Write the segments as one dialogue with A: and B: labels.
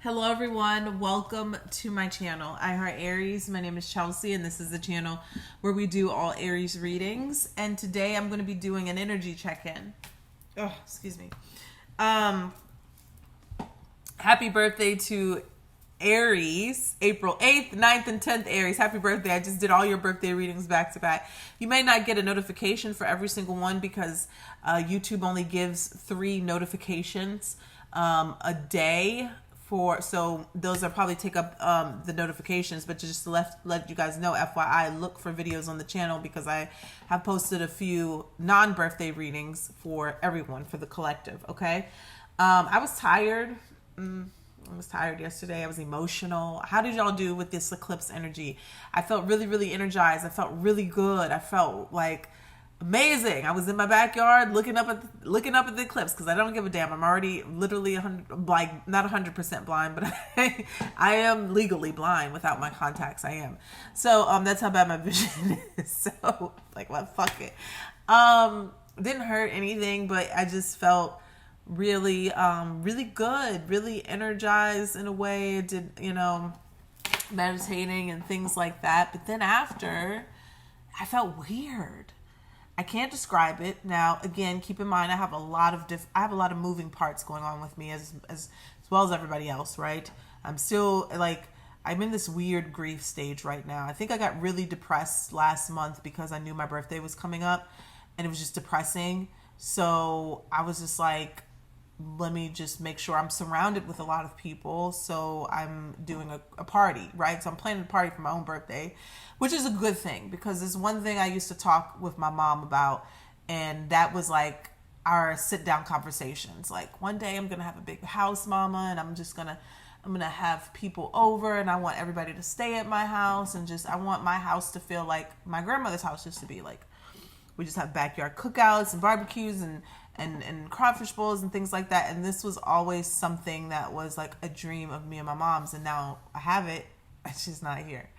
A: Hello everyone, welcome to my channel. I Heart Aries. My name is Chelsea and this is the channel where we do all Aries readings. And today I'm going to be doing an energy check-in. Oh, excuse me. Happy birthday to Aries, April 8th, 9th, and 10th Aries. Happy birthday. I just did all your birthday readings back to back. You may not get a notification for every single one because YouTube only gives 3 notifications a day. So those are probably take up the notifications, but just to let you guys know, FYI, look for videos on the channel because I have posted a few non-birthday readings for everyone, for the collective, okay? I was tired. I was tired yesterday. I was emotional. How did y'all do with this eclipse energy? I felt really, really energized. I felt really good. I felt like amazing. I was in my backyard looking up at the eclipse because I don't give a damn. I'm already literally not 100% blind, but I am legally blind without my contacts. I am. So that's how bad my vision is. So like, well, fuck it. Didn't hurt anything, but I just felt really really good, really energized in a way. I did, meditating and things like that. But then after, I felt weird. I can't describe it. Now, again, keep in mind I have a lot of moving parts going on with me as well as everybody else, right? I'm still I'm in this weird grief stage right now. I think I got really depressed last month because I knew my birthday was coming up and it was just depressing. So I was just like, let me just make sure I'm surrounded with a lot of people. So I'm doing a party, right? So I'm planning a party for my own birthday, which is a good thing because there's one thing I used to talk with my mom about, and that was like our sit down conversations. Like, one day I'm going to have a big house, mama, and I'm going to have people over, and I want everybody to stay at my house, and I want my house to feel like my grandmother's house used to be. Like, we just have backyard cookouts and barbecues and crawfish bowls and things like that. And this was always something that was like a dream of me and my mom's. And now I have it. She's not here.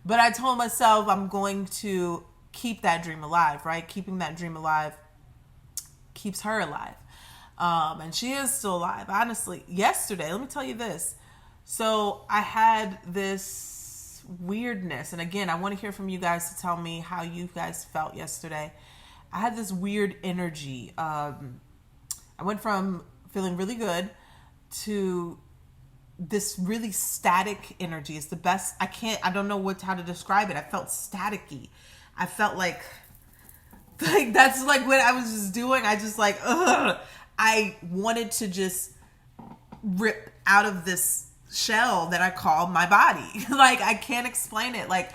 A: But I told myself I'm going to keep that dream alive, right? Keeping that dream alive keeps her alive. And she is still alive. Honestly, yesterday, let me tell you this. So I had this weirdness. And again, I want to hear from you guys to tell me how you guys felt yesterday. I had this weird energy. I went from feeling really good to this really static energy. It's the best. I don't know how to describe it. I felt staticky. I felt like that's like what I was just doing. I just I wanted to just rip out of this shell that I call my body. Like, I can't explain it. Like,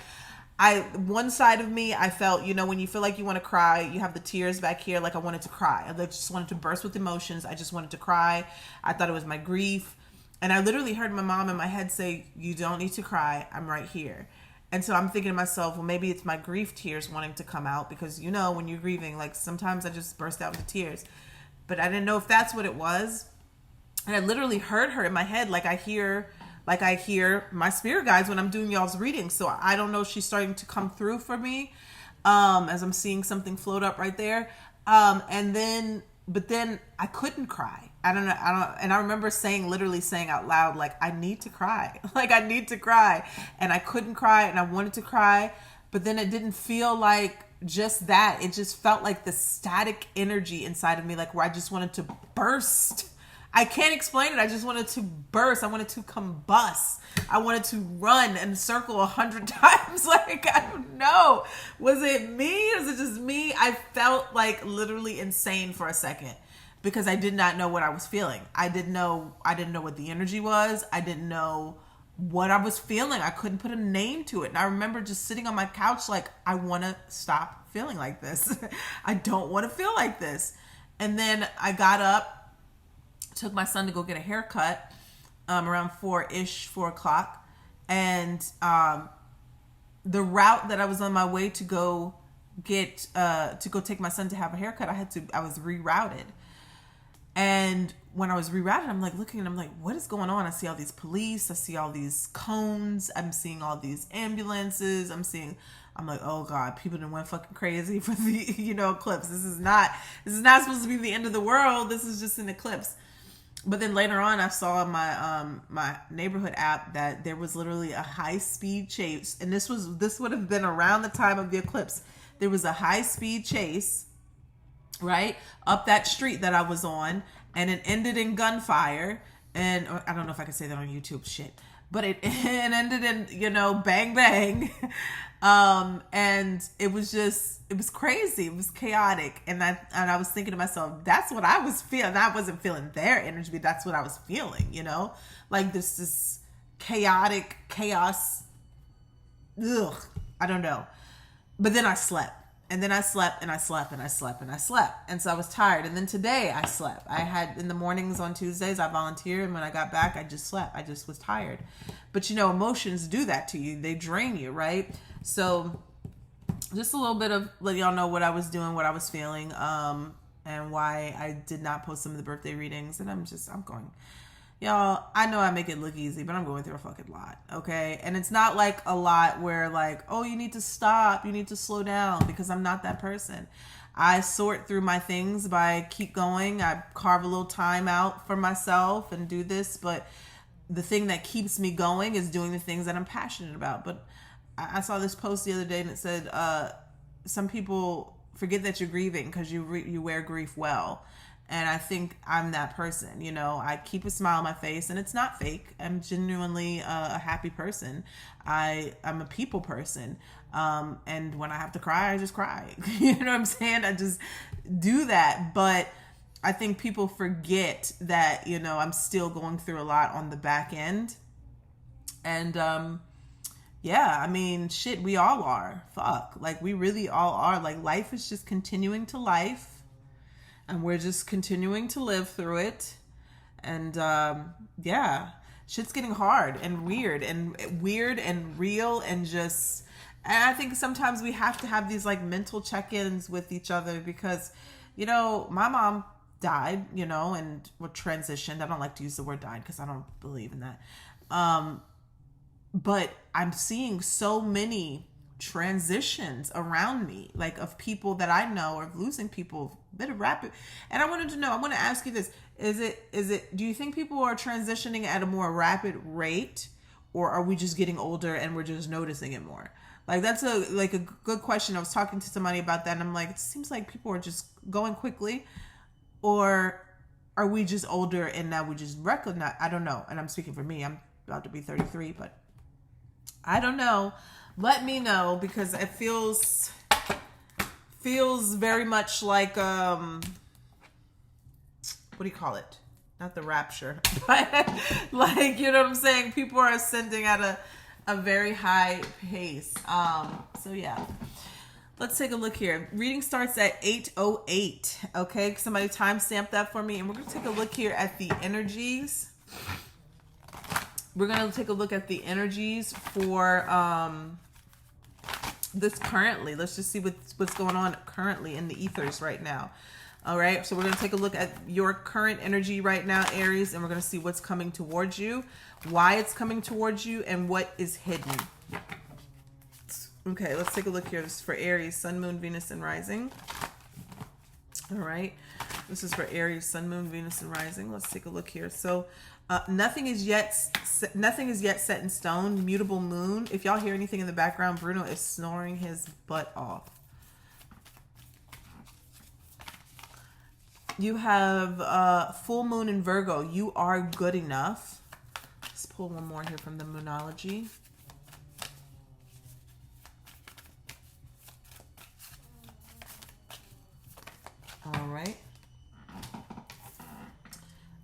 A: one side of me, I felt, when you feel like you want to cry, you have the tears back here. Like, I wanted to cry. I just wanted to burst with emotions. I just wanted to cry. I thought it was my grief. And I literally heard my mom in my head say, "You don't need to cry. I'm right here." And so I'm thinking to myself, well, maybe it's my grief tears wanting to come out because, when you're grieving, like, sometimes I just burst out into tears. But I didn't know if that's what it was. And I literally heard her in my head, like I hear my spirit guides when I'm doing y'all's readings. So I don't know if she's starting to come through for me, as I'm seeing something float up right there. But then I couldn't cry. And I remember literally saying out loud, like, I need to cry. Like, I need to cry. And I couldn't cry and I wanted to cry, but then it didn't feel like just that. It just felt like the static energy inside of me, like where I just wanted to burst. I can't explain it. I just wanted to burst. I wanted to combust. I wanted to run and circle 100 times. Like, I don't know. Was it me? Was it just me? I felt like literally insane for a second because I did not know what I was feeling. I didn't know what the energy was. I didn't know what I was feeling. I couldn't put a name to it. And I remember just sitting on my couch like, I want to stop feeling like this. I don't want to feel like this. And then I got up, took my son to go get a haircut around 4 o'clock. And the route that I was on my way to go take my son to have a haircut, I was rerouted. And when I was rerouted, I'm like looking and I'm like, what is going on? I see all these police. I see all these cones. I'm seeing all these ambulances. I'm like, oh God, people done went fucking crazy for the, eclipse. This is not supposed to be the end of the world. This is just an eclipse. But then later on, I saw on my neighborhood app that there was literally a high speed chase, and this would have been around the time of the eclipse. There was a high speed chase, right, up that street that I was on, and it ended in gunfire. And I don't know if I can say that on YouTube, shit, but it ended in, you know, bang bang. And it was crazy. It was chaotic. And I was thinking to myself, that's what I was feeling. I wasn't feeling their energy, but that's what I was feeling, you know, like this chaotic chaos. Ugh, I don't know. But then I slept. And then I slept and I slept and I slept and I slept. And so I was tired. And then today I slept. I had in the mornings on Tuesdays, I volunteered. And when I got back, I just slept. I just was tired. But you know, emotions do that to you. They drain you, right? So just a little bit of let y'all know what I was doing, what I was feeling, and why I did not post some of the birthday readings. And I'm going, y'all, I know I make it look easy, but I'm going through a fucking lot, okay? And it's not like a lot where like, oh, you need to stop, you need to slow down, because I'm not that person. I sort through my things by keep going. I carve a little time out for myself and do this, but the thing that keeps me going is doing the things that I'm passionate about. But I saw this post the other day and it said, some people forget that you're grieving because you wear grief well. And I think I'm that person. You know, I keep a smile on my face, and it's not fake. I'm genuinely a happy person. I'm a people person. And when I have to cry, I just cry. You know what I'm saying? I just do that. But I think people forget that, you know, I'm still going through a lot on the back end. And, yeah, I mean, shit, we all are. Fuck. Like, we really all are. Like, life is just continuing to life. And we're just continuing to live through it. And, yeah, shit's getting hard and weird and real and just, and I think sometimes we have to have these like mental check-ins with each other because, you know, my mom died, you know, and transitioned. I don't like to use the word died because I don't believe in that. But I'm seeing so many transitions around me, like of people that I know, or losing people bit of rapid. And I wanted to know, I want to ask you this, is it do you think people are transitioning at a more rapid rate, or are we just getting older and we're just noticing it more? Like, that's a good question. I was talking to somebody about that, and I'm like, it seems like people are just going quickly, or are we just older and now we just recognize? I don't know. And I'm speaking for me. I'm about to be 33, but I don't know. Let me know, because it feels very much like what do you call it? Not the rapture, but like, you know what I'm saying? People are ascending at a very high pace. So yeah. Let's take a look here. Reading starts at 8:08. Okay, somebody timestamp that for me, and we're gonna take a look here at the energies. We're gonna take a look at the energies for this currently. Let's just see what's going on currently in the ethers right now. All right, so we're going to take a look at your current energy right now, Aries, and we're going to see what's coming towards you, why it's coming towards you, and what is hidden. Okay, let's take a look here. This is for Aries, Sun, Moon, Venus, and Rising. All right, this is for Aries, Sun, Moon, Venus, and Rising. Let's take a look here. So nothing is yet set in stone. Mutable moon. If y'all hear anything in the background, Bruno is snoring his butt off. You have full moon in Virgo. You are good enough. Let's pull one more here from the Moonology. All right.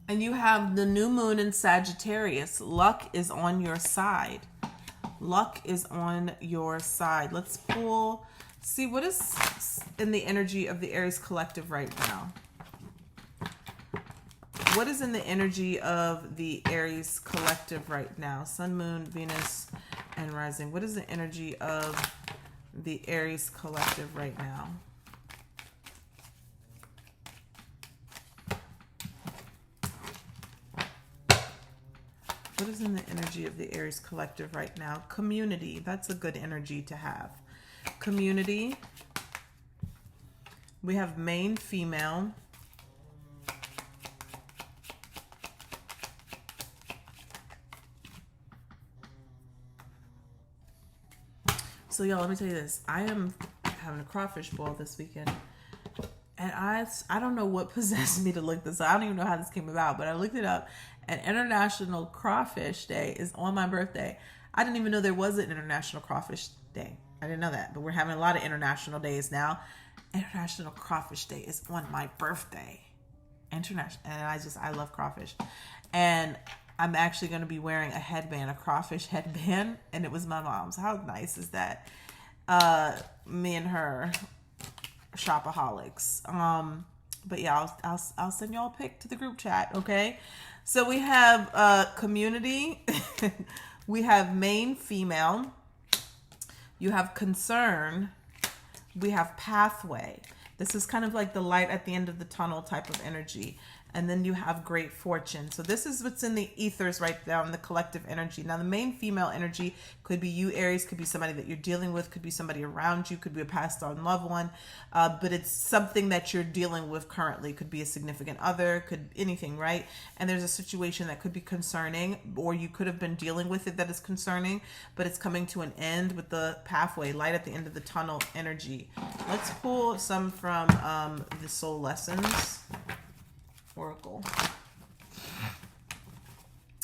A: And you have the new moon in Sagittarius. Luck is on your side. Luck is on your side. Let's pull, see what is in the energy of the Aries collective right now. What is in the energy of the Aries collective right now? Sun, Moon, Venus, and Rising. What is the energy of the Aries collective right now? What is in the energy of the Aries collective right now? Community. That's a good energy to have. Community. We have main female. So y'all, let me tell you this. I am having a crawfish boil this weekend. And I don't know what possessed me to look this up. I don't even know how this came about, but I looked it up. And International Crawfish Day is on my birthday. I didn't even know there was an International Crawfish Day. I didn't know that, but we're having a lot of international days now. International Crawfish Day is on my birthday. International, and I love crawfish. And I'm actually going to be wearing a headband, a crawfish headband, and it was my mom's. How nice is that? Me and her shopaholics. But yeah, I'll send y'all a pic to the group chat. Okay. So we have community. We have main female. You have concern. We have pathway. This is kind of like the light at the end of the tunnel type of energy. And then you have great fortune. So this is what's in the ethers right now in the collective energy. Now, the main female energy could be you, Aries, could be somebody that you're dealing with, could be somebody around you, could be a passed on loved one. But it's something that you're dealing with currently. Could be a significant other, could anything, right? And there's a situation that could be concerning, or you could have been dealing with it that is concerning, but it's coming to an end with the pathway, light at the end of the tunnel energy. Let's pull some from the Soul Lessons Oracle.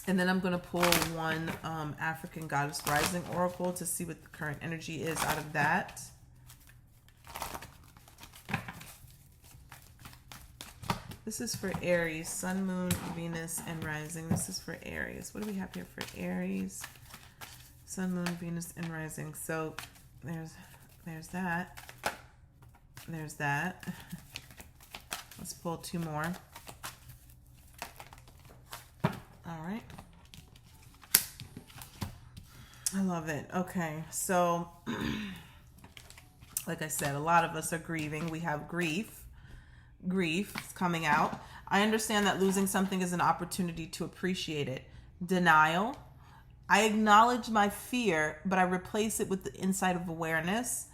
A: And then I'm going to pull one African Goddess Rising Oracle to see what the current energy is out of that. This is for Aries, Sun, Moon, Venus, and Rising. This is for Aries. What do we have here for Aries? Sun, Moon, Venus, and Rising. So there's that. There's that. Let's pull two more. All right. I love it. Okay. So, like I said, a lot of us are grieving. We have grief. Grief is coming out. I understand that losing something is an opportunity to appreciate it. Denial. I acknowledge my fear, but I replace it with the insight of awareness.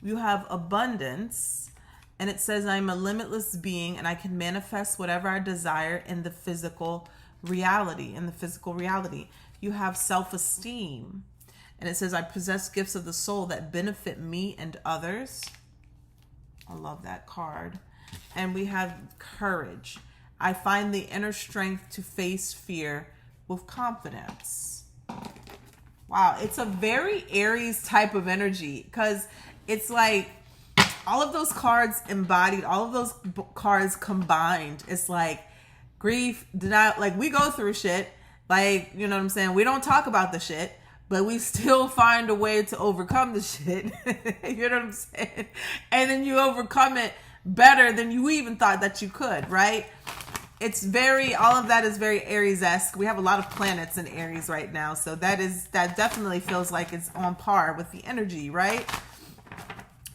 A: You have abundance. And it says, I'm a limitless being and I can manifest whatever I desire in the physical reality. You have self-esteem, and it says I possess gifts of the soul that benefit me and others. I love that card. And we have courage. I find the inner strength to face fear with confidence. Wow, it's a very Aries type of energy, because it's like all of those cards embodied, all of those cards combined. It's like grief, denial, like we go through shit, like, you know what I'm saying? We don't talk about the shit, but we still find a way to overcome the shit. You know what I'm saying? And then you overcome it better than you even thought that you could, right? It's very, all of that is very Aries-esque. We have a lot of planets in Aries right now, so that definitely feels like it's on par with the energy, right?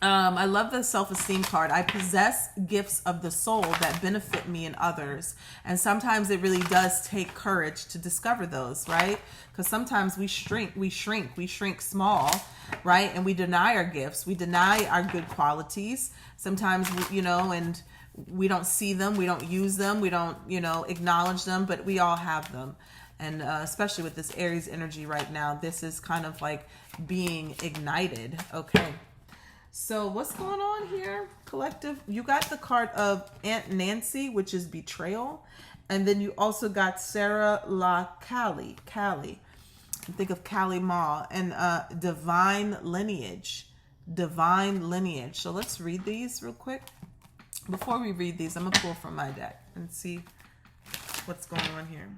A: I love the self-esteem card. I possess gifts of the soul that benefit me and others. And sometimes it really does take courage to discover those, right? Because sometimes we shrink small, right? And we deny our gifts. We deny our good qualities. Sometimes, and we don't see them. We don't use them. We don't, acknowledge them, but we all have them. And especially with this Aries energy right now, this is kind of like being ignited. Okay. So what's going on here, collective? You got the card of Aunt Nancy, which is betrayal. And then you also got Sarah La Callie. Think of Callie Ma. And divine lineage. So let's read these real quick. Before we read these, I'm going to pull from my deck and see what's going on here.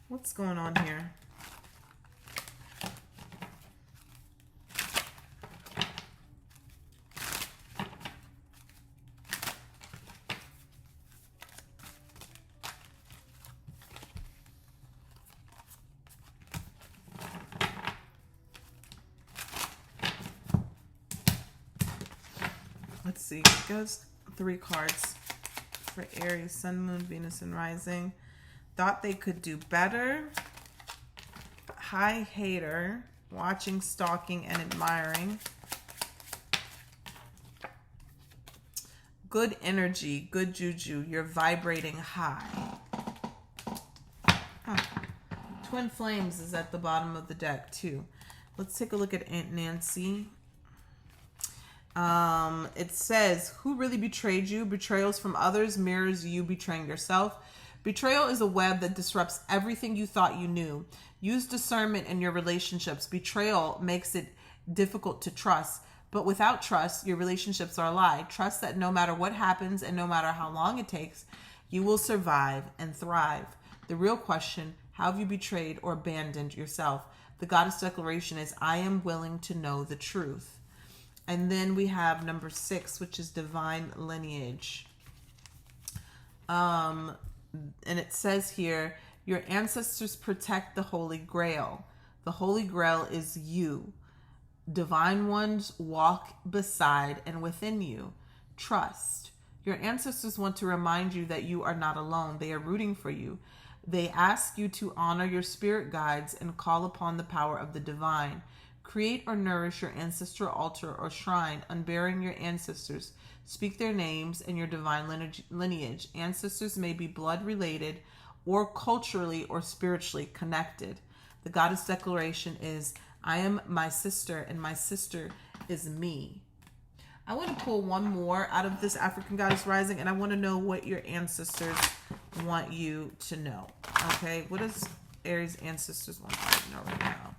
A: What's going on here? Let's see. It goes 3 cards for Aries, Sun, Moon, Venus, and Rising. Thought they could do better. High hater. Watching, stalking, and admiring. Good energy, good juju. You're vibrating high. Twin Flames is at the bottom of the deck too. Let's take a look at Aunt Nancy. It says, who really betrayed you? Betrayals from others mirrors you betraying yourself. Betrayal is a web that disrupts everything you thought you knew. Use discernment in your relationships. Betrayal makes it difficult to trust. But without trust, your relationships are a lie. Trust that no matter what happens and no matter how long it takes, you will survive and thrive. The real question, how have you betrayed or abandoned yourself? The goddess declaration is, I am willing to know the truth. And then we have number 6, which is divine lineage. And it says here, your ancestors protect the Holy Grail. The Holy Grail is you. Divine ones walk beside and within you. Trust. Your ancestors want to remind you that you are not alone. They are rooting for you. They ask you to honor your spirit guides and call upon the power of the divine. Create or nourish your ancestral altar or shrine, unburying your ancestors. Speak their names and your divine lineage. Ancestors may be blood related or culturally or spiritually connected. The goddess declaration is, I am my sister and my sister is me. I want to pull one more out of this African goddess rising, and I want to know what your ancestors want you to know. Okay, what does Aries ancestors want you to know right now?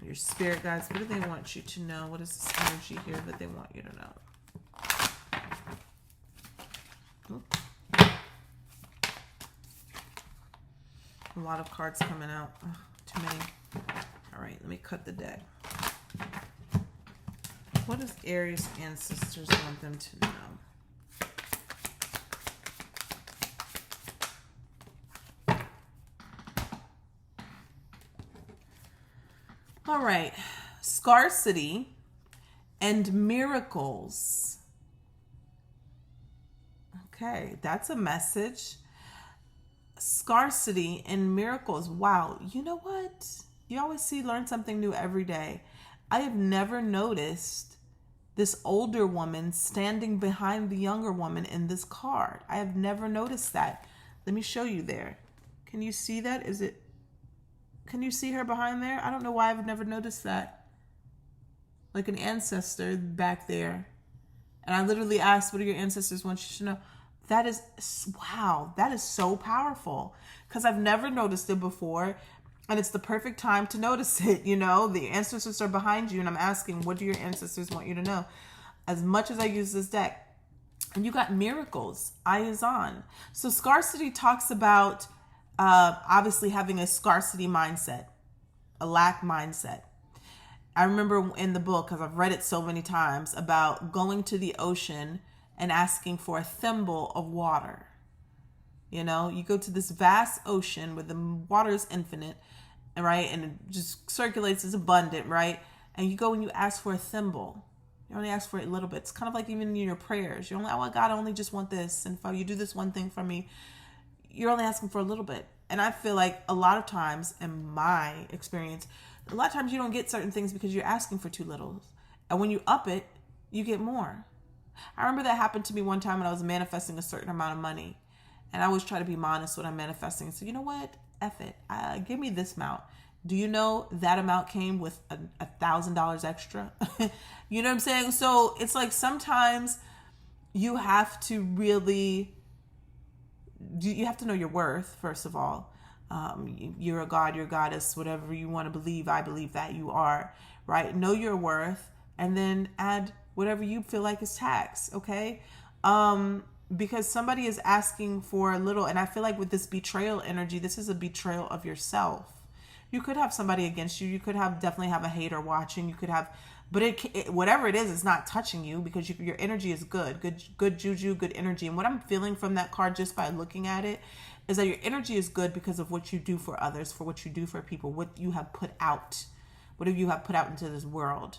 A: Your spirit guides, what do they want you to know? What is this energy here that they want you to know? A lot of cards coming out. Ugh, too many. All right, let me cut the deck. What does Aries ancestors want them to know? All right, scarcity and miracles. Okay, that's a message. Scarcity and miracles. Wow, you know what? You always learn something new every day. I have never noticed this older woman standing behind the younger woman in this card. I have never noticed that. Let me show you there. Can you see that? Can you see her behind there? I don't know why I've never noticed that. Like an ancestor back there. And I literally asked, what do your ancestors want you to know? That is, wow, that is so powerful. Because I've never noticed it before. And it's the perfect time to notice it. You know, the ancestors are behind you. And I'm asking, what do your ancestors want you to know? As much as I use this deck. And you got miracles. Eye is on. So scarcity talks about obviously having a scarcity mindset. A lack mindset. I remember in the book, because I've read it so many times, about going to the ocean and asking for a thimble of water. You know, you go to this vast ocean where the water is infinite, right? And it just circulates, it's abundant, right? And you go and you ask for a thimble. You only ask for a little bit. It's kind of like even in your prayers. You're only, oh, God, I only just want this. And if you do this one thing for me, you're only asking for a little bit. And I feel like a lot of times, in my experience, a lot of times you don't get certain things because you're asking for too little. And when you up it, you get more. I remember that happened to me one time when I was manifesting a certain amount of money. And I always try to be modest when I'm manifesting. So you know what? F it. Give me this amount. Do you know that amount came with $1,000 extra? You know what I'm saying? So it's like sometimes you have to really, you have to know your worth, first of all. You're a god, you're a goddess, whatever you want to believe. I believe that you are, right? Know your worth and then add whatever you feel like is tax, okay? Because somebody is asking for a little, and I feel like with this betrayal energy, this is a betrayal of yourself. You could have somebody against you. You could definitely have a hater watching. You could have, but whatever it is, it's not touching you because your energy is good juju, good energy. And what I'm feeling from that card just by looking at it is that your energy is good because of what you do for others, for what you do for people, what you have put out, whatever you have put out into this world.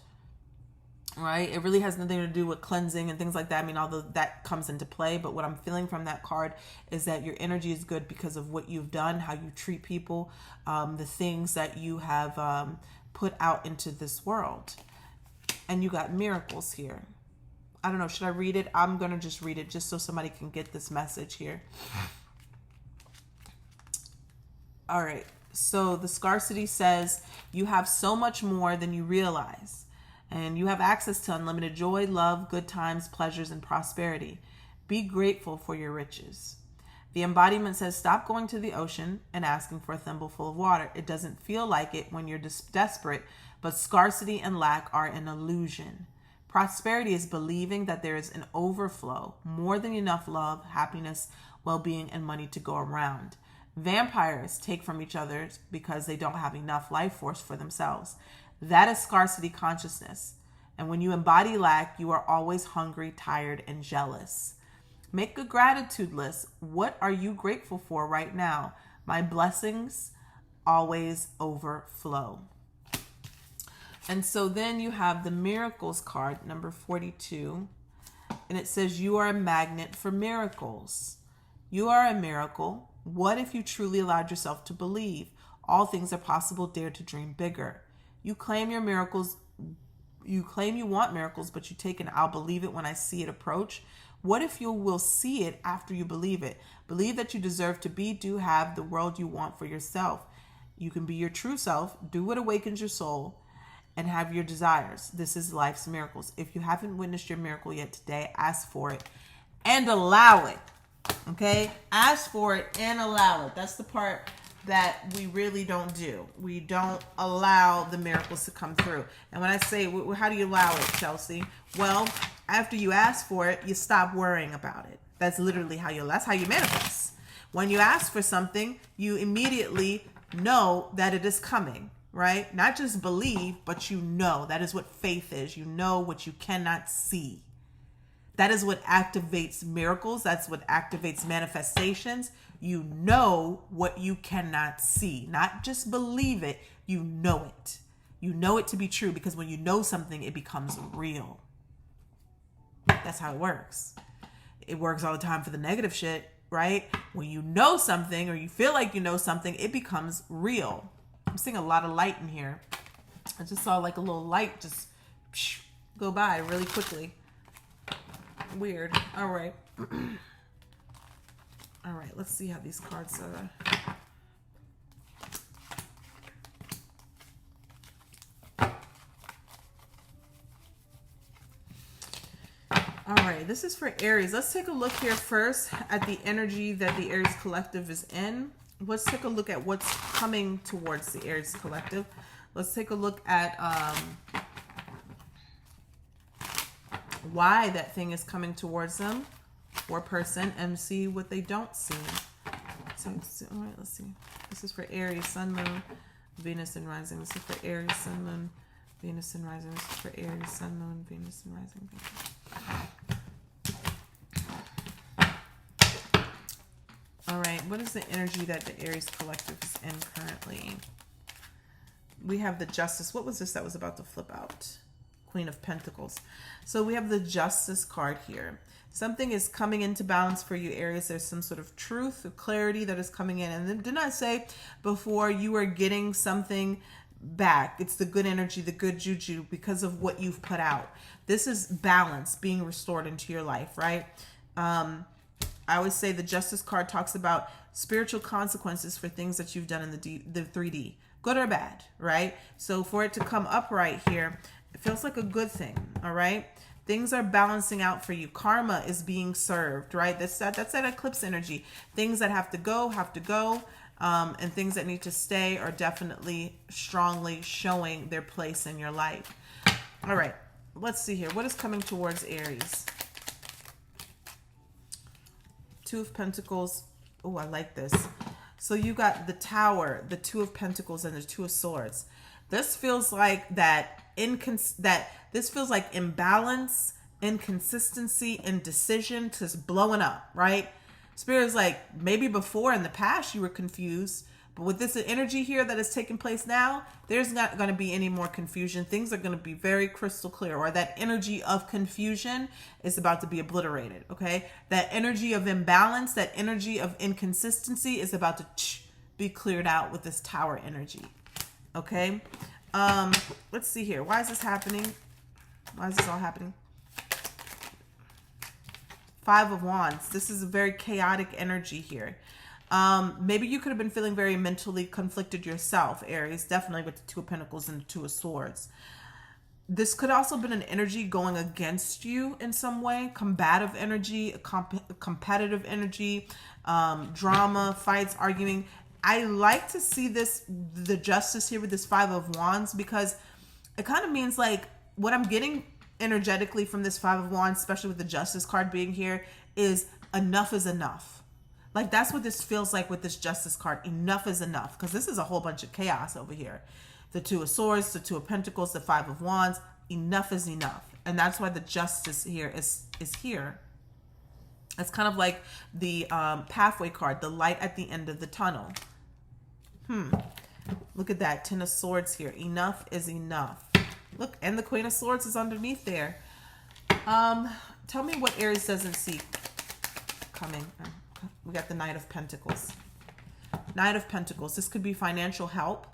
A: Right? It really has nothing to do with cleansing and things like that. I mean, although that comes into play, but what I'm feeling from that card is that your energy is good because of what you've done, how you treat people, the things that you have put out into this world. And you got miracles here. I don't know. Should I read it? I'm going to just read it just so somebody can get this message here. All right. So the scarcity says you have so much more than you realize. And you have access to unlimited joy, love, good times, pleasures, and prosperity. Be grateful for your riches. The embodiment says stop going to the ocean and asking for a thimbleful of water. It doesn't feel like it when you're desperate, but scarcity and lack are an illusion. Prosperity is believing that there is an overflow, more than enough love, happiness, well-being, and money to go around. Vampires take from each other because they don't have enough life force for themselves. That is scarcity consciousness. And when you embody lack, you are always hungry, tired, and jealous. Make a gratitude list. What are you grateful for right now? My blessings always overflow. And so then you have the miracles card, number 42. And it says you are a magnet for miracles. You are a miracle. What if you truly allowed yourself to believe? All things are possible. Dare to dream bigger. You claim your miracles. You claim you want miracles, but you take an I'll believe it when I see it approach. What if you will see it after you believe it? Believe that you deserve to be, do, have the world you want for yourself. You can be your true self, do what awakens your soul, and have your desires. This is life's miracles. If you haven't witnessed your miracle yet today, ask for it and allow it. Okay? Ask for it and allow it. That's the part that we really don't do. We don't allow the miracles to come through. And when I say, how do you allow it, Chelsea? Well, after you ask for it, you stop worrying about it. That's literally that's how you manifest. When you ask for something, you immediately know that it is coming, right? Not just believe, but you know. That is what faith is. You know what you cannot see. That is what activates miracles. That's what activates manifestations. You know what you cannot see. Not just believe it, you know it. You know it to be true because when you know something, it becomes real. That's how it works. It works all the time for the negative shit, right? When you know something or you feel like you know something, it becomes real. I'm seeing a lot of light in here. I just saw like a little light just go by really quickly. Weird. All right. All right, let's see how these cards are. All right, this is for Aries. Let's take a look here first at the energy that the Aries collective is in. Let's take a look at what's coming towards the Aries collective. Let's take a look at why that thing is coming towards them or person and see what they don't see. So, all right, let's see. This is for Aries, Sun, Moon, Venus, and Rising. This is for Aries, Sun, Moon, Venus, and Rising. This is for Aries, Sun, Moon, Venus, and Rising. All right, what is the energy that the Aries collective is in currently? We have the Justice. What was this that was about to flip out? Queen of Pentacles. So we have the Justice card here. Something is coming into balance for you, Aries. There's some sort of truth or clarity that is coming in. And then didn't I say before you are getting something back? It's the good energy, the good juju because of what you've put out. This is balance being restored into your life, right? I always say the Justice card talks about spiritual consequences for things that you've done in the 3D, good or bad, right? So for it to come upright here, it feels like a good thing, all right? Things are balancing out for you. Karma is being served, right? That's that eclipse energy. Things that have to go, and things that need to stay are definitely strongly showing their place in your life. All right, let's see here. What is coming towards Aries? Two of Pentacles. Oh, I like this. So you got the Tower, the Two of Pentacles, and the Two of Swords. This feels like this feels like imbalance, inconsistency, indecision just blowing up, right? Spirit is like, maybe before in the past you were confused, but with this energy here that is taking place now, there's not going to be any more confusion. Things are going to be very crystal clear, or that energy of confusion is about to be obliterated, okay? That energy of imbalance, that energy of inconsistency is about to be cleared out with this Tower energy, okay? Let's see here. Why is this happening? Why is this all happening? Five of Wands. This is a very chaotic energy here. Maybe you could have been feeling very mentally conflicted yourself, Aries, definitely with the Two of Pentacles and the Two of Swords. This could also have been an energy going against you in some way, combative energy, competitive energy, drama, fights, arguing. I like to see the Justice here with this Five of Wands, because it kind of means like what I'm getting energetically from this Five of Wands, especially with the Justice card being here, is enough is enough. Like that's what this feels like with this Justice card. Enough is enough, because this is a whole bunch of chaos over here. The Two of Swords, the Two of Pentacles, the Five of Wands. Enough is enough. And that's why the Justice here is here. It's kind of like the pathway card, the light at the end of the tunnel. Look at that. Ten of Swords here. Enough is enough. Look, and the Queen of Swords is underneath there. Tell me what Aries doesn't see coming. We got the Knight of Pentacles. Knight of Pentacles. This could be financial help.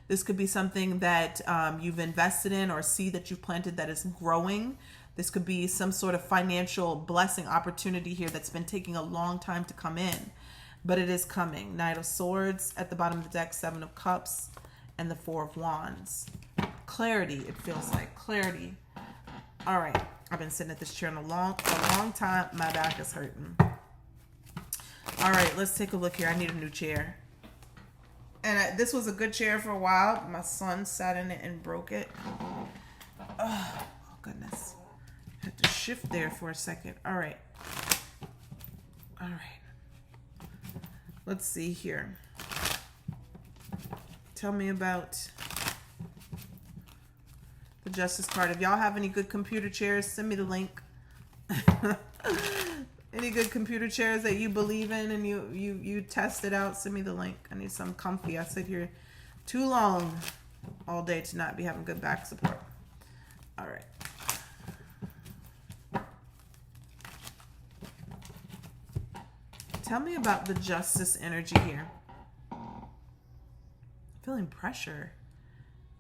A: This could be something that you've invested in or seed that you've planted that is growing. This could be some sort of financial blessing opportunity here that's been taking a long time to come in. But it is coming. Knight of Swords at the bottom of the deck, Seven of Cups, and the Four of Wands. Clarity, it feels like. Clarity. All right. I've been sitting at this chair in a long time. My back is hurting. All right, let's take a look here. I need a new chair. And this was a good chair for a while. My son sat in it and broke it. Oh, goodness. I had to shift there for a second. All right. All right. Let's see here. Tell me about the Justice card. If y'all have any good computer chairs, send me the link. Any good computer chairs that you believe in and you test it out, send me the link. I need some comfy. I sit here too long all day to not be having good back support. All right. Tell me about the Justice energy here. I'm feeling pressure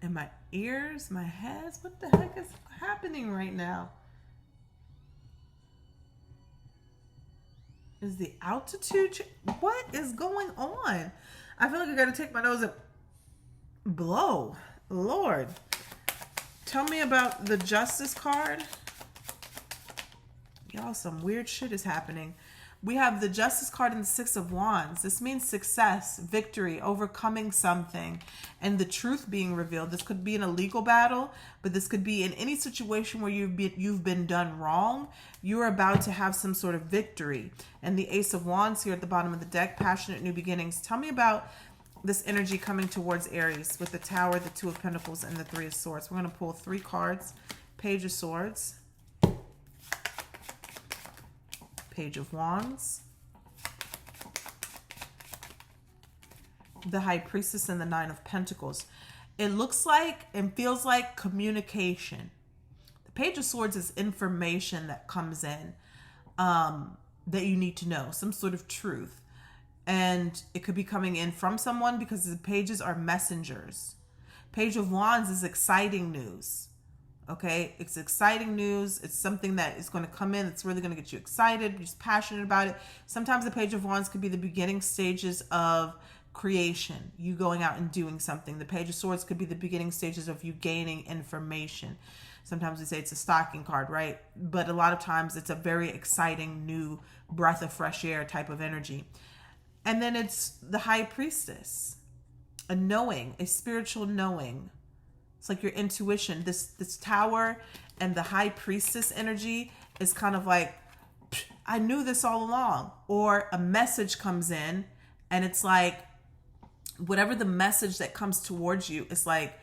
A: in my ears, my heads. What the heck is happening right now? Is the altitude? What is going on? I feel like I gotta take my nose and blow. Lord. Tell me about the Justice card. Y'all, some weird shit is happening. We have the Justice card and the Six of Wands. This means success, victory, overcoming something, and the truth being revealed. This could be in a legal battle, but this could be in any situation where you've been done wrong. You're about to have some sort of victory. And the Ace of Wands here at the bottom of the deck, passionate new beginnings. Tell me about this energy coming towards Aries with the Tower, the Two of Pentacles, and the Three of Swords. We're going to pull 3 cards. Page of Swords. Page of Wands, the High Priestess, and the Nine of Pentacles. It looks like and feels like communication. The Page of Swords is information that comes in that you need to know, some sort of truth. And it could be coming in from someone because the pages are messengers. Page of Wands is exciting news. Okay, it's exciting news. It's something that is going to come in. It's really going to get you excited. You're just passionate about it. Sometimes the Page of Wands could be the beginning stages of creation, you going out and doing something. The Page of Swords could be the beginning stages of you gaining information. Sometimes we say it's a stocking card, right? But a lot of times it's a very exciting new breath of fresh air type of energy. And then it's the High Priestess, a knowing, a spiritual knowing. It's like your intuition. This Tower and the High Priestess energy is kind of like, I knew this all along. Or a message comes in and it's like, whatever the message that comes towards you, it's like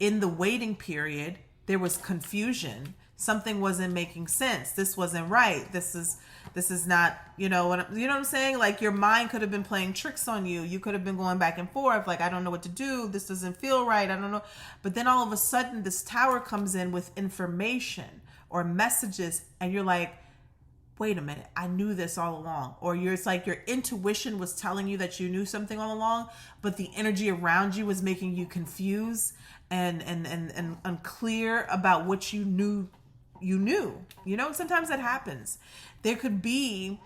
A: in the waiting period, there was confusion. Something wasn't making sense. This wasn't right. This is not, you know what I'm saying? Like your mind could have been playing tricks on you. You could have been going back and forth. Like, I don't know what to do. This doesn't feel right. I don't know. But then all of a sudden this Tower comes in with information or messages. And you're like, wait a minute. I knew this all along. Or it's like your intuition was telling you that you knew something all along, but the energy around you was making you confused and unclear about what you knew. Sometimes that happens. There could be,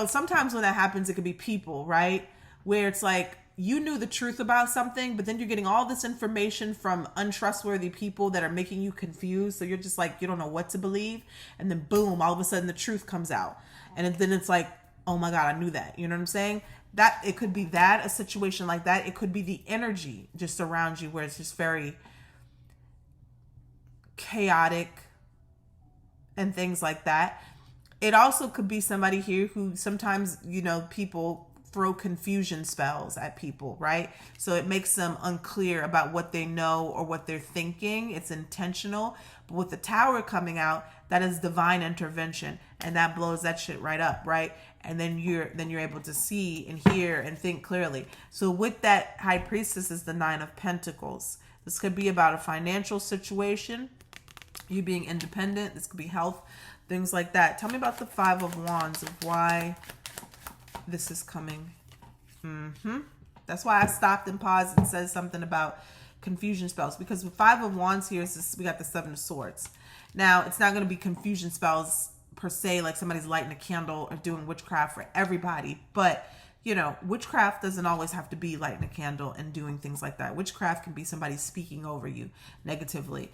A: sometimes when that happens, it could be people, right? where it's like you knew the truth about something, but then you're getting all this information from untrustworthy people that are making you confused. So you're just like, you don't know what to believe. And then boom, all of a sudden the truth comes out. And then it's like, oh my God, I knew that. You know what I'm saying? That it could be that, a situation like that. It could be the energy just around you where it's just very chaotic and things like that. It also could be somebody here who sometimes, you know, people throw confusion spells at people, right? So it makes them unclear about what they know or what they're thinking. It's intentional. But with the Tower coming out, that is divine intervention, and that blows that shit right up, right? And then you're able to see and hear and think clearly. So with that, High Priestess is the 9 of Pentacles. This could be about a financial situation, you being independent. This could be health, things like that. Tell me about the 5 of Wands, of why this is coming. That's why I stopped and paused and said something about confusion spells, because with 5 of Wands here is this, we got the 7 of Swords. Now it's not going to be confusion spells per se, like somebody's lighting a candle or doing witchcraft for everybody, but you know, witchcraft doesn't always have to be lighting a candle and doing things like that. Witchcraft can be somebody speaking over you negatively,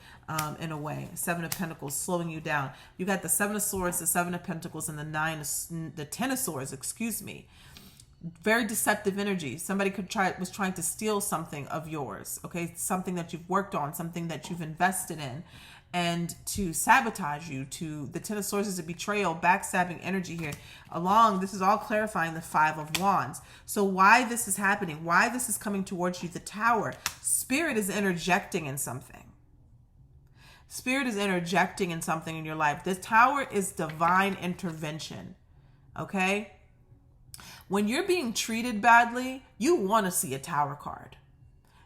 A: in a way. 7 of Pentacles slowing you down. You got the 7 of Swords, the 7 of Pentacles, and the 10 of Swords, excuse me. Very deceptive energy. Somebody was trying to steal something of yours, okay? Something that you've worked on, something that you've invested in, and to sabotage you. To the 10 of Swords is a betrayal, backstabbing energy here. This is all clarifying the 5 of Wands. So why this is happening, why this is coming towards you, the Tower. Spirit is interjecting in something. Spirit is interjecting in something in your life. The Tower is divine intervention, okay? When you're being treated badly, you want to see a Tower card.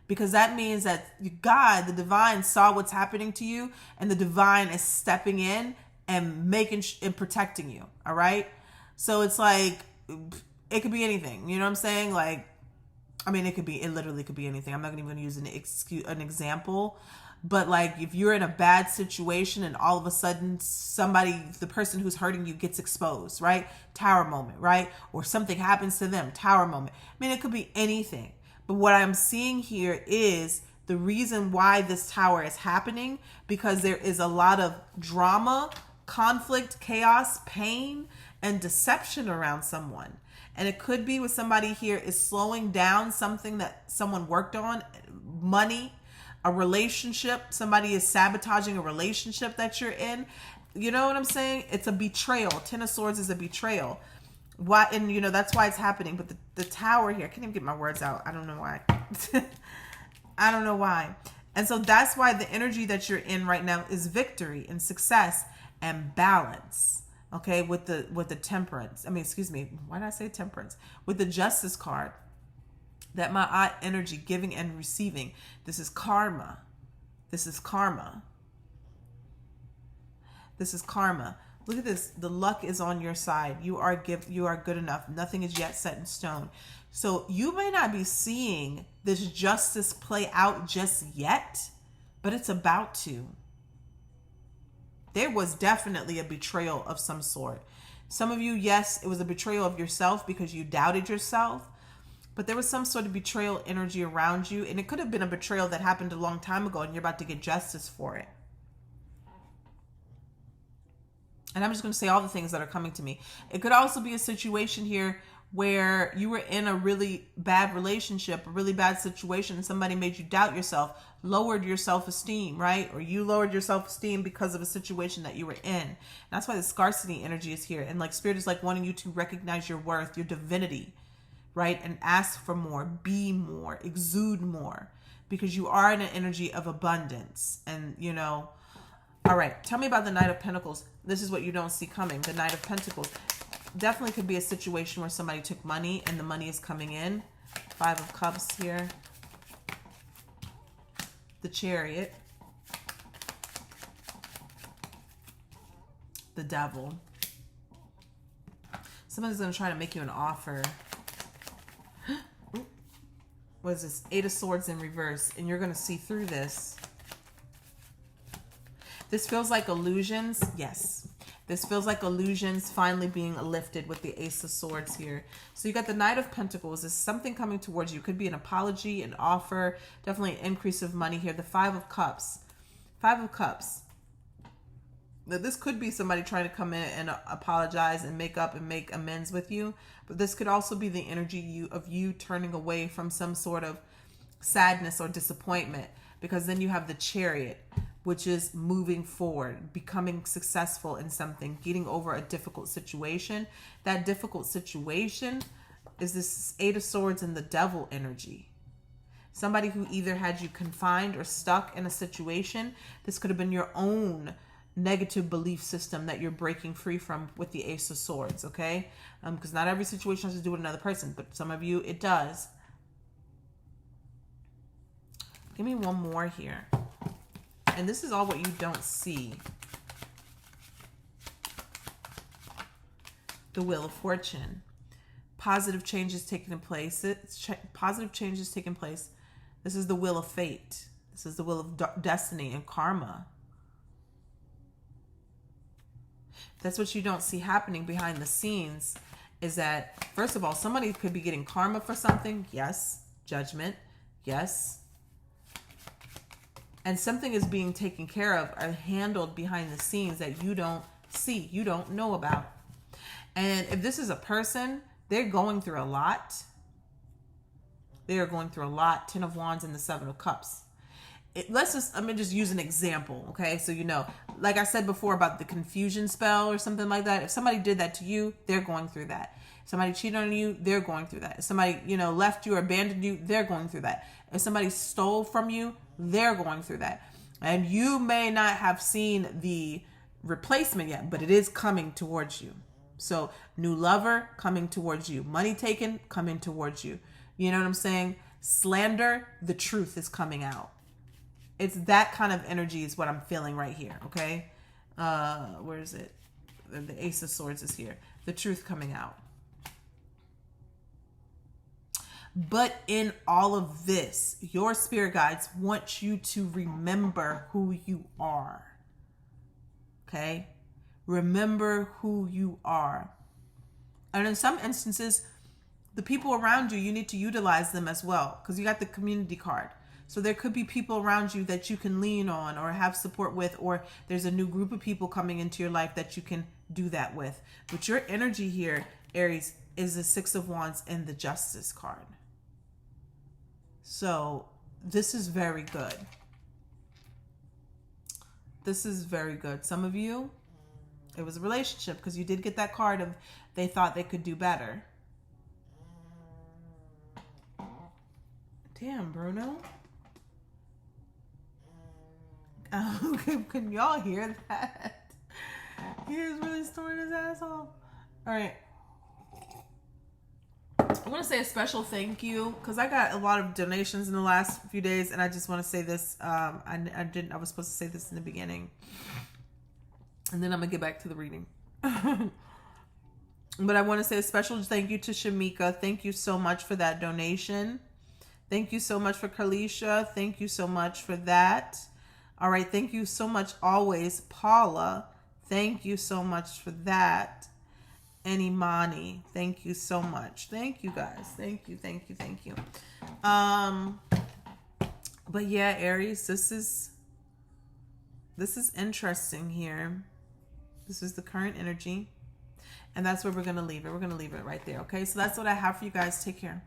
A: Because that means that God, the divine, saw what's happening to you, and the divine is stepping in and and protecting you. All right. So it's like, it could be anything. You know what I'm saying? Like, I mean, it literally could be anything. I'm not even going to use an example, but like if you're in a bad situation and all of a sudden the person who's hurting you gets exposed, right? Tower moment, right? Or something happens to them, Tower moment. I mean, it could be anything. But what I'm seeing here is the reason why this Tower is happening, because there is a lot of drama, conflict, chaos, pain, and deception around someone. And it could be with somebody here is slowing down something that someone worked on, money, a relationship. Somebody is sabotaging a relationship that you're in. You know what I'm saying? It's a betrayal. 10 of Swords is a betrayal. Why? And you know, that's why it's happening. But the Tower here, I can't even get my words out. I don't know why. I don't know why. And so that's why the energy that you're in right now is victory and success and balance. Okay, with the Temperance. I mean, excuse me. Why did I say Temperance? With the Justice card. That my eye energy, giving and receiving. This is karma. This is karma. This is karma. Look at this. The luck is on your side. You are good enough. Nothing is yet set in stone. So you may not be seeing this justice play out just yet, but it's about to. There was definitely a betrayal of some sort. Some of you, yes, it was a betrayal of yourself because you doubted yourself, but there was some sort of betrayal energy around you, and it could have been a betrayal that happened a long time ago and you're about to get justice for it. And I'm just going to say all the things that are coming to me. It could also be a situation here where you were in a really bad relationship, a really bad situation, and somebody made you doubt yourself, lowered your self-esteem, right? Or you lowered your self-esteem because of a situation that you were in. And that's why the scarcity energy is here. And like Spirit is like wanting you to recognize your worth, your divinity, right? And ask for more, be more, exude more, because you are in an energy of abundance. And, you know, all right, tell me about the Knight of Pentacles. This is what you don't see coming. The Knight of Pentacles definitely could be a situation where somebody took money and the money is coming in. 5 of Cups here. The Chariot. The Devil. Somebody's going to try to make you an offer. What is this? 8 of Swords in reverse. And you're going to see through this. This feels like illusions. Yes. This feels like illusions finally being lifted with the Ace of Swords here. So you got the Knight of Pentacles. There's something coming towards you. Could be an apology, an offer, definitely an increase of money here. The Five of Cups. Five of Cups. Now, this could be somebody trying to come in and apologize and make up and make amends with you. But this could also be the energy of you turning away from some sort of sadness or disappointment. Because then you have the Chariot, which is moving forward, becoming successful in something, getting over a difficult situation. That difficult situation is this Eight of Swords and the Devil energy. Somebody who either had you confined or stuck in a situation. This could have been your own negative belief system that you're breaking free from with the Ace of Swords, okay? Because not every situation has to do with another person, but some of you, it does. Give me one more here. And this is all what you don't see. The Wheel of Fortune. Positive changes taking place. Positive changes taking place. This is the Wheel of Fate. This is the Wheel of Destiny and Karma. That's what you don't see happening behind the scenes, is that, first of all, somebody could be getting karma for something. Yes. Judgment. Yes. And something is being taken care of or handled behind the scenes that you don't see, you don't know about. And if this is a person, they're going through a lot. They are going through a lot. 10 of Wands and the 7 of Cups. Let me just use an example, okay? So you know, like I said before about the confusion spell or something like that. If somebody did that to you, they're going through that. If somebody cheated on you, they're going through that. If somebody, left you or abandoned you, they're going through that. If somebody stole from you, they're going through that. And you may not have seen the replacement yet, but it is coming towards you. So new lover coming towards you. Money taken coming towards you. You know what I'm saying? Slander, the truth is coming out. It's that kind of energy is what I'm feeling right here, okay? Where is it? The Ace of Swords is here. The truth coming out. But in all of this, your spirit guides want you to remember who you are. Okay? Remember who you are. And in some instances, the people around you, you need to utilize them as well, because you got the community card. So there could be people around you that you can lean on or have support with, or there's a new group of people coming into your life that you can do that with. But your energy here, Aries, is the Six of Wands and the Justice card. So this is very good. This is very good. Some of you, it was a relationship, because you did get that card of they thought they could do better. Damn, Bruno. Can y'all hear that? He is really snoring his ass off. All right. I want to say a special thank you, because I got a lot of donations in the last few days, and I just want to say this. I was supposed to say this in the beginning, and then I'm gonna get back to the reading. But I want to say a special thank you to Shamika. Thank you so much for that donation. Thank you so much for Kalisha. Thank you so much for that. All right. Thank you so much always, Paula. Thank you so much for that. And Imani, thank you so much. Thank you guys. Thank you. But yeah, Aries, this is interesting here. This is the current energy. And that's where we're going to leave it. We're going to leave it right there. Okay. So that's what I have for you guys. Take care.